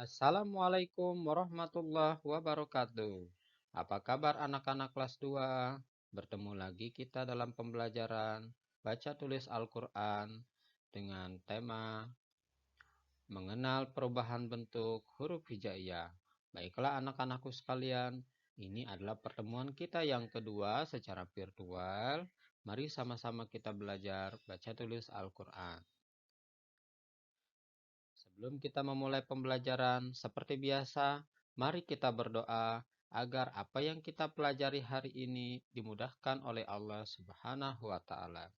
Assalamualaikum warahmatullahi wabarakatuh. Apa kabar anak-anak kelas 2? Bertemu lagi kita dalam pembelajaran baca tulis Al-Quran dengan tema mengenal perubahan bentuk huruf hijaiyah. Baiklah anak-anakku sekalian, ini adalah pertemuan kita yang kedua secara virtual. Mari sama-sama kita belajar baca tulis Al-Quran. Sebelum kita memulai pembelajaran, seperti biasa, mari kita berdoa agar apa yang kita pelajari hari ini dimudahkan oleh Allah Subhanahu wa taala.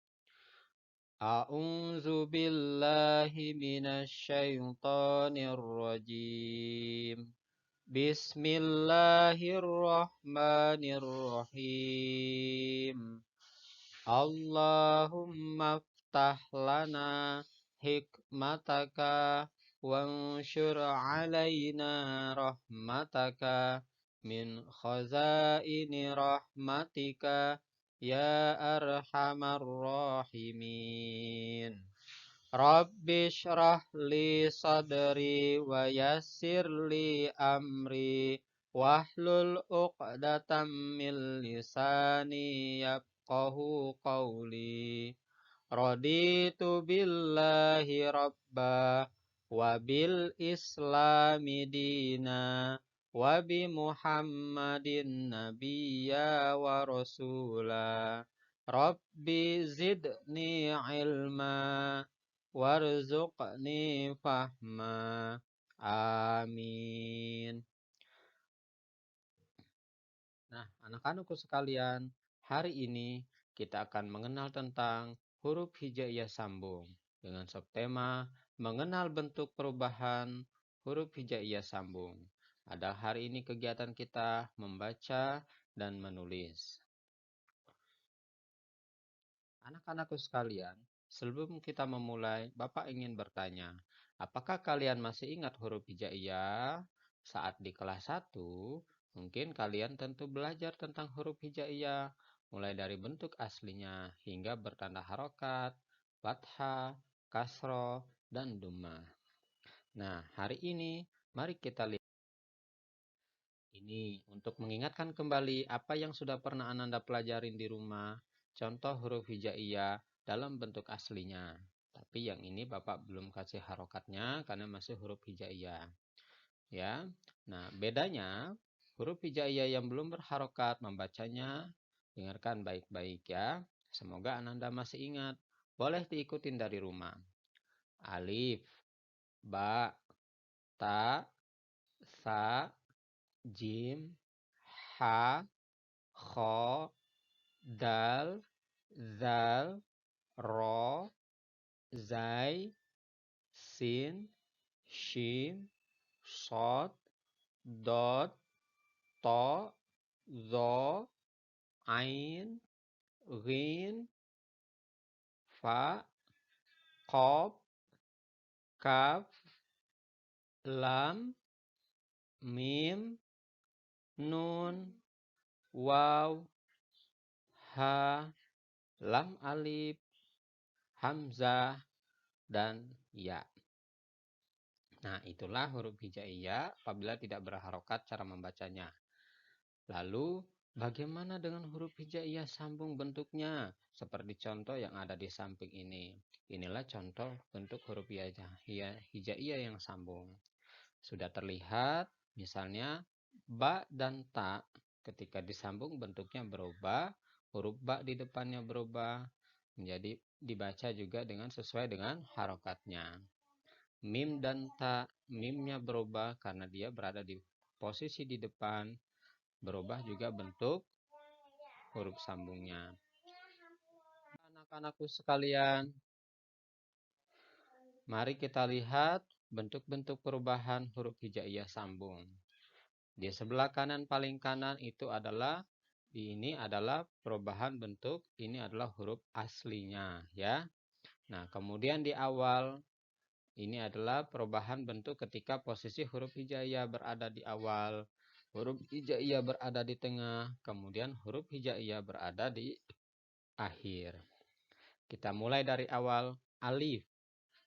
A'udzu billahi minasy syaithanir rajim. Bismillahirrahmanirrahim. Allahumma ftah lana hikmataka wanshur alaina rahmataka min khazaini rahmatika ya arhamar rahimin. Rabbi shrah li sadri wa yassir li amri wahlul uqdatam min lisani yafqahu qawli. Raditu billahi rabba wa bil islami dina wa bi muhammadin nabiyya wa rasula. Rabbi zidni ilma warzuqni fahma. Amin. Nah, anak-anakku sekalian, hari ini kita akan mengenal tentang huruf hijaiyah sambung dengan subtema mengenal bentuk perubahan huruf hijaiyah sambung. Ada hari ini kegiatan kita membaca dan menulis. Anak-anakku sekalian, sebelum kita memulai, Bapak ingin bertanya, apakah kalian masih ingat huruf hijaiyah? Saat di kelas 1, mungkin kalian tentu belajar tentang huruf hijaiyah, mulai dari bentuk aslinya hingga bertanda harokat, fathah, kasroh, dan dhammah. Nah, hari ini mari kita lihat. Ini untuk mengingatkan kembali apa yang sudah pernah Ananda pelajarin di rumah, contoh huruf hijaiyah dalam bentuk aslinya. Tapi yang ini Bapak belum kasih harokatnya karena masih huruf hijaiyah. Ya. Nah, bedanya huruf hijaiyah yang belum berharokat membacanya, dengarkan baik-baik ya. Semoga Ananda masih ingat. Boleh diikutin dari rumah. Alif, ba, ta, sa, jim, ha, kho, dal, zal, ro, zai, sin, shin, shod, dot, to, zo, ain, ghin, fa, qaf, kaf, lam, mim, nun, waw, ha, lam alif, hamzah, dan ya. Nah, itulah huruf hijaiyah apabila tidak berharokat cara membacanya. Lalu, bagaimana dengan huruf hijaiyah sambung bentuknya? Seperti contoh yang ada di samping ini. Inilah contoh bentuk huruf hijaiyah yang sambung. Sudah terlihat, misalnya, ba dan ta ketika disambung bentuknya berubah. Huruf ba di depannya berubah. Menjadi dibaca juga sesuai dengan harokatnya. Mim dan ta, mimnya berubah karena dia berada di posisi di depan, berubah juga bentuk huruf sambungnya. Anak-anakku sekalian, mari kita lihat bentuk-bentuk perubahan huruf hijaiyah sambung. Di sebelah kanan paling kanan itu adalah perubahan bentuk, ini adalah huruf aslinya ya. Nah, kemudian di awal ini adalah perubahan bentuk ketika posisi huruf hijaiyah berada di awal, huruf hijaiyah berada di tengah, kemudian huruf hijaiyah berada di akhir. Kita mulai dari awal, alif.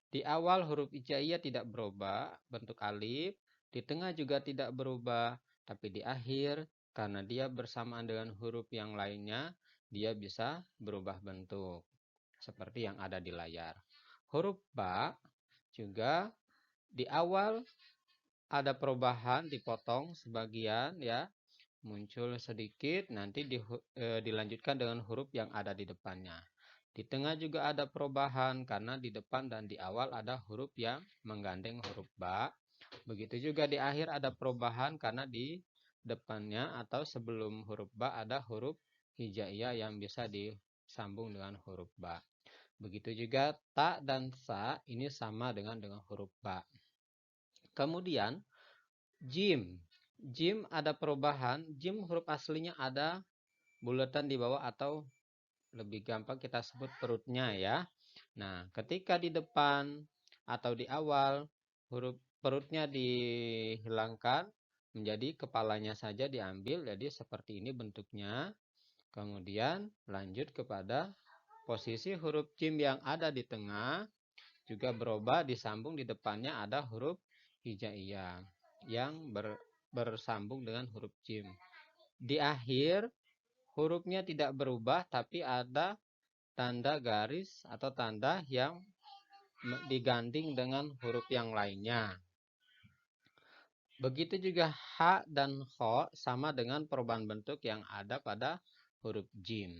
Di awal huruf hijaiyah tidak berubah bentuk alif, di tengah juga tidak berubah, tapi di akhir karena dia bersamaan dengan huruf yang lainnya, dia bisa berubah bentuk seperti yang ada di layar. Huruf ba juga di awal ada perubahan, dipotong sebagian ya, muncul sedikit, nanti dilanjutkan dengan huruf yang ada di depannya. Di tengah juga ada perubahan karena di depan dan di awal ada huruf yang menggandeng huruf ba. Begitu juga di akhir ada perubahan karena di depannya atau sebelum huruf ba ada huruf hijaiyah yang bisa disambung dengan huruf ba. Begitu juga ta dan sa ini sama dengan huruf ba. Kemudian jim. Jim ada perubahan. Jim huruf aslinya ada bulatan di bawah atau lebih gampang kita sebut perutnya ya. Nah, ketika di depan atau di awal huruf perutnya dihilangkan menjadi kepalanya saja diambil, jadi seperti ini bentuknya. Kemudian lanjut kepada posisi huruf jim yang ada di tengah juga berubah, disambung di depannya ada huruf hijaiyah yang bersambung dengan huruf jim. Di akhir hurufnya tidak berubah tapi ada tanda garis atau tanda yang diganding dengan huruf yang lainnya. Begitu juga ha dan kho sama dengan perubahan bentuk yang ada pada huruf jim.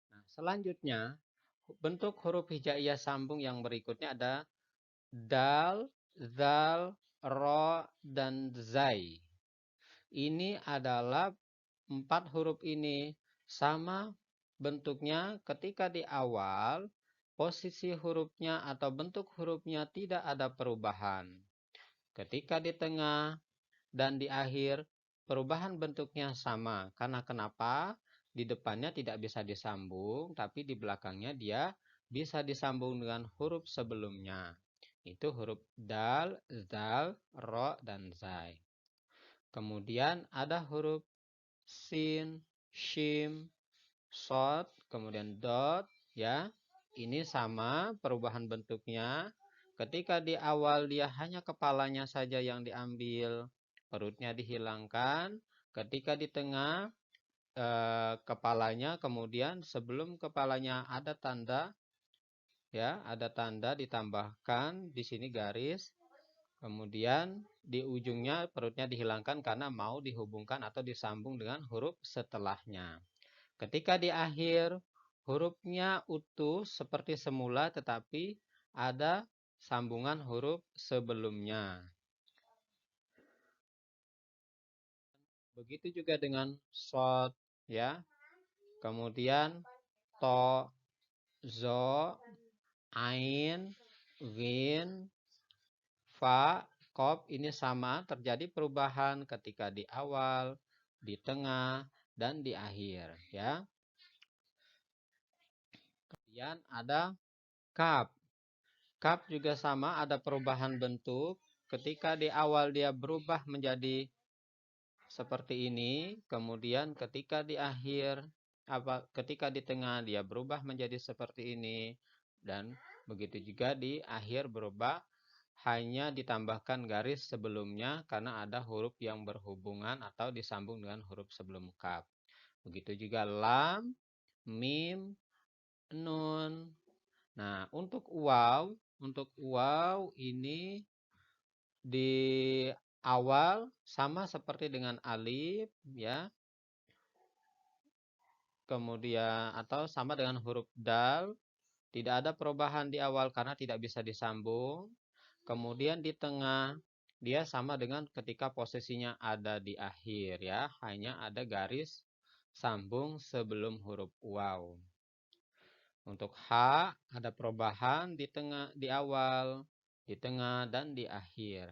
Nah, selanjutnya bentuk huruf hijaiyah sambung yang berikutnya ada dal, zal, ro, dan zai. Ini adalah 4 huruf ini sama bentuknya ketika di awal posisi hurufnya atau bentuk hurufnya tidak ada perubahan. Ketika di tengah dan di akhir perubahan bentuknya sama. Karena kenapa? Di depannya tidak bisa disambung, tapi di belakangnya dia bisa disambung dengan huruf sebelumnya. Itu huruf dal, zal, ro, dan zai. Kemudian ada huruf sin, shim, shot, kemudian dot, ya. Ini sama perubahan bentuknya. Ketika di awal dia hanya kepalanya saja yang diambil, perutnya dihilangkan. Ketika di tengah kepalanya, kemudian sebelum kepalanya ada tanda, ya, ada tanda ditambahkan di sini garis. Kemudian di ujungnya perutnya dihilangkan karena mau dihubungkan atau disambung dengan huruf setelahnya. Ketika di akhir hurufnya utuh seperti semula tetapi ada sambungan huruf sebelumnya. Begitu juga dengan shot ya. Kemudian to, zo, ain, ghin, fa, kop ini sama terjadi perubahan ketika di awal, di tengah, dan di akhir ya. Kemudian ada kaf. Kaf juga sama ada perubahan bentuk. Ketika di awal dia berubah menjadi seperti ini, kemudian ketika di akhir ketika di tengah dia berubah menjadi seperti ini, dan begitu juga di akhir berubah hanya ditambahkan garis sebelumnya karena ada huruf yang berhubungan atau disambung dengan huruf sebelum kaf. Begitu juga lam, mim, nun. Nah, untuk waw ini di awal sama seperti dengan alif ya. Kemudian atau sama dengan huruf dal, tidak ada perubahan di awal karena tidak bisa disambung. Kemudian di tengah dia sama dengan ketika posisinya ada di akhir ya, hanya ada garis sambung sebelum huruf waw. Untuk ha ada perubahan di tengah, di awal, di tengah, dan di akhir.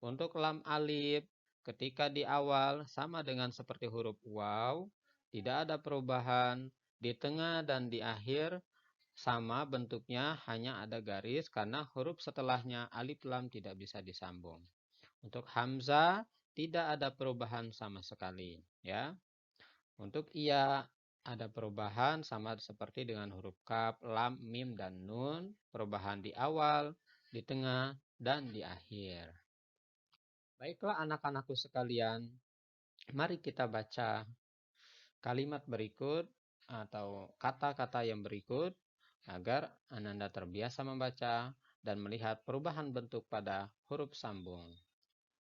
Untuk lam alif ketika di awal sama dengan seperti huruf waw, tidak ada perubahan. Di tengah dan di akhir sama bentuknya, hanya ada garis karena huruf setelahnya alif lam tidak bisa disambung. Untuk hamzah tidak ada perubahan sama sekali ya. Untuk iya ada perubahan sama seperti dengan huruf kaf, lam, mim, dan nun. Perubahan di awal, di tengah, dan di akhir. Baiklah anak-anakku sekalian, mari kita baca kalimat berikut atau kata-kata yang berikut agar Ananda terbiasa membaca dan melihat perubahan bentuk pada huruf sambung.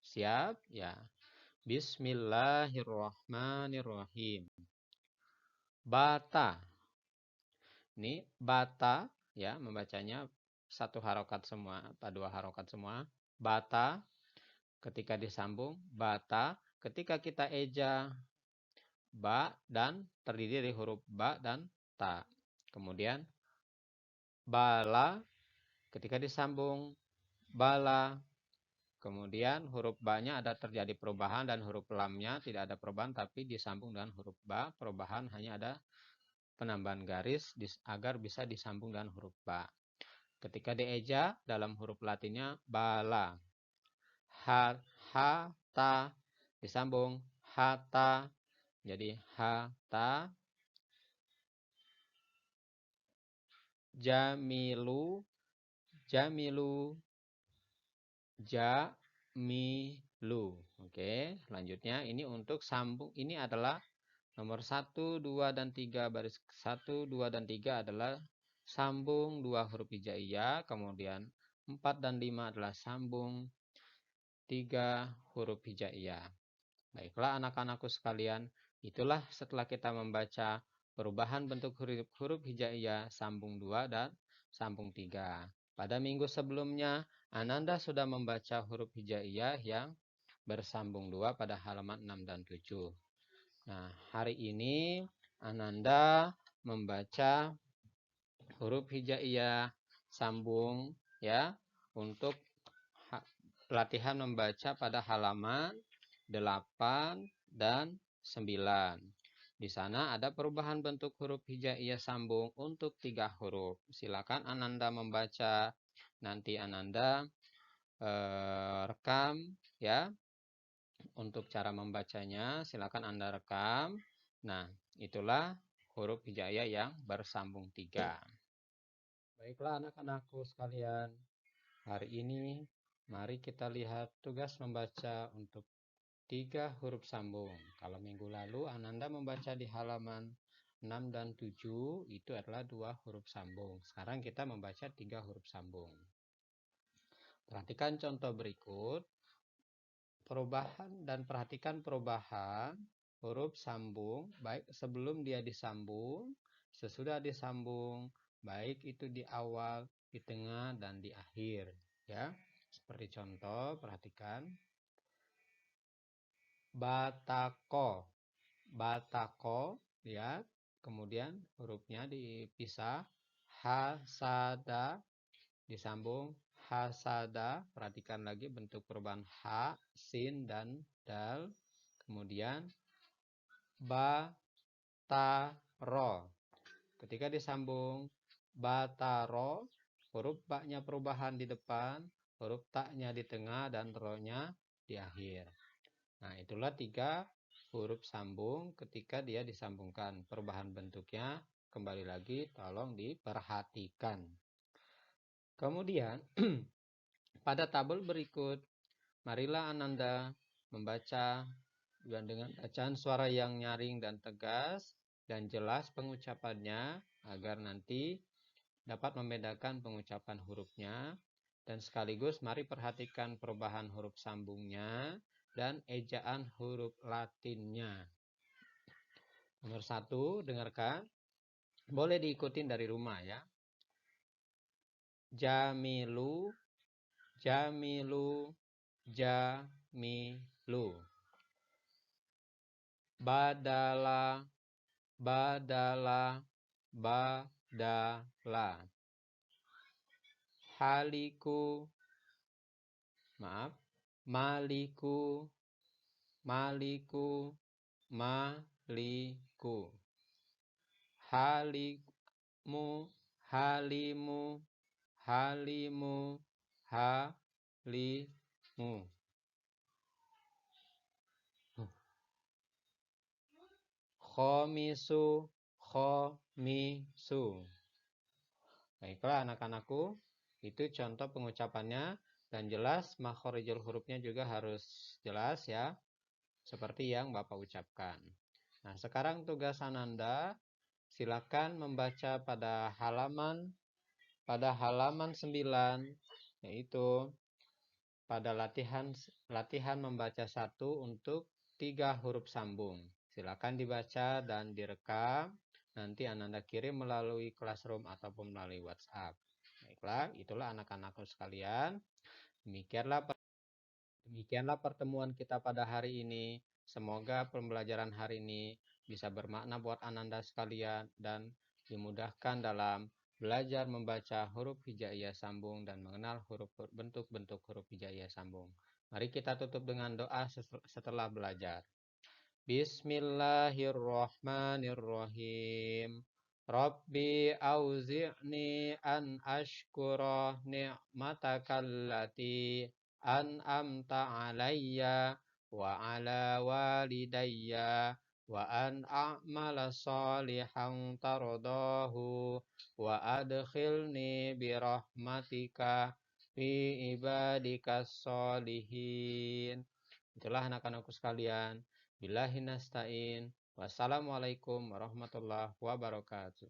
Siap? Ya. Bismillahirrahmanirrahim. Bata. Ini bata ya, membacanya satu harokat semua, atau dua harokat semua. Bata ketika disambung, bata ketika kita eja, ba dan terdiri dari huruf ba dan ta. Kemudian bala ketika disambung, bala. Kemudian huruf ba-nya ada terjadi perubahan dan huruf lamnya tidak ada perubahan tapi disambung dengan huruf ba. Perubahan hanya ada penambahan garis agar bisa disambung dengan huruf ba. Ketika dieja dalam huruf latinnya bala. Ha, ta disambung hata. Jadi hata. Jamilu, jamilu, jamilu. Oke, selanjutnya ini untuk sambung. Ini adalah nomor 1, 2, dan 3. Baris 1, 2, dan 3 adalah sambung 2 huruf hijaiyah. Kemudian 4 dan 5 adalah sambung 3 huruf hijaiyah. Baiklah anak-anakku sekalian, itulah setelah kita membaca perubahan bentuk huruf hijaiyah sambung 2 dan sambung 3. Pada minggu sebelumnya, Ananda sudah membaca huruf hijaiyah yang bersambung 2 pada halaman 6 dan 7. Nah, hari ini Ananda membaca huruf hijaiyah sambung ya untuk latihan membaca pada halaman 8 dan 9. Di sana ada perubahan bentuk huruf hijaiyah sambung untuk 3 huruf. Silakan Ananda membaca. Nanti Ananda rekam ya. Untuk cara membacanya silakan Anda rekam. Nah, itulah huruf hijaiyah yang bersambung 3. Baiklah anak-anakku sekalian. Hari ini mari kita lihat tugas membaca untuk 3 huruf sambung. Kalau minggu lalu Ananda membaca di halaman 6 dan 7 itu adalah 2 huruf sambung. Sekarang kita membaca 3 huruf sambung. Perhatikan contoh berikut. Perhatikan perubahan huruf sambung baik sebelum dia disambung, sesudah disambung, baik itu di awal, di tengah, dan di akhir. Ya, seperti contoh, perhatikan. Batako, batako, lihat. Kemudian hurufnya dipisah. Hasada, disambung. Hasada, perhatikan lagi bentuk perubahan ha, sin, dan dal. Kemudian bataro, ketika disambung bataro, huruf ba-nya perubahan di depan, huruf ta-nya di tengah, dan ro-nya di akhir. Nah, itulah 3 huruf sambung ketika dia disambungkan. Perubahan bentuknya kembali lagi tolong diperhatikan. Kemudian pada tabel berikut, marilah Ananda membaca dengan bacaan suara yang nyaring dan tegas dan jelas pengucapannya agar nanti dapat membedakan pengucapan hurufnya. Dan sekaligus mari perhatikan perubahan huruf sambungnya dan ejaan huruf latinnya. Nomor 1, dengarkan. Boleh diikutin dari rumah ya. Jamilu, jamilu, jamilu. Badala, badala, badala. Haliku, maaf, maliku, maliku, maliku. Halimu, halimu, halimu, halimu. Khomisu, khomisu. Baiklah anak-anakku, itu contoh pengucapannya. Dan jelas makhorijul hurufnya juga harus jelas ya, seperti yang Bapak ucapkan. Nah, sekarang tugas Ananda, silakan membaca pada halaman 9, yaitu pada latihan membaca 1 untuk 3 huruf sambung. Silakan dibaca dan direkam. Nanti Ananda kirim melalui Classroom ataupun melalui WhatsApp. Baiklah, itulah anak-anakku sekalian. Demikianlah pertemuan kita pada hari ini. Semoga pembelajaran hari ini bisa bermakna buat Ananda sekalian dan dimudahkan dalam belajar membaca huruf hijaiyah sambung dan mengenal bentuk-bentuk huruf hijaiyah sambung. Mari kita tutup dengan doa setelah belajar. Bismillahirrahmanirrahim. Rabbi auzi'ni an ashkura ni'matakallati an'amta alayya wa ala walidayya wa an a'mala salihan tardahu wa adkhilni birahmatika fi ibadikas solihin. Itulah anak-anakku sekalian. Billahi nasta'in. Wassalamualaikum warahmatullahi wabarakatuh.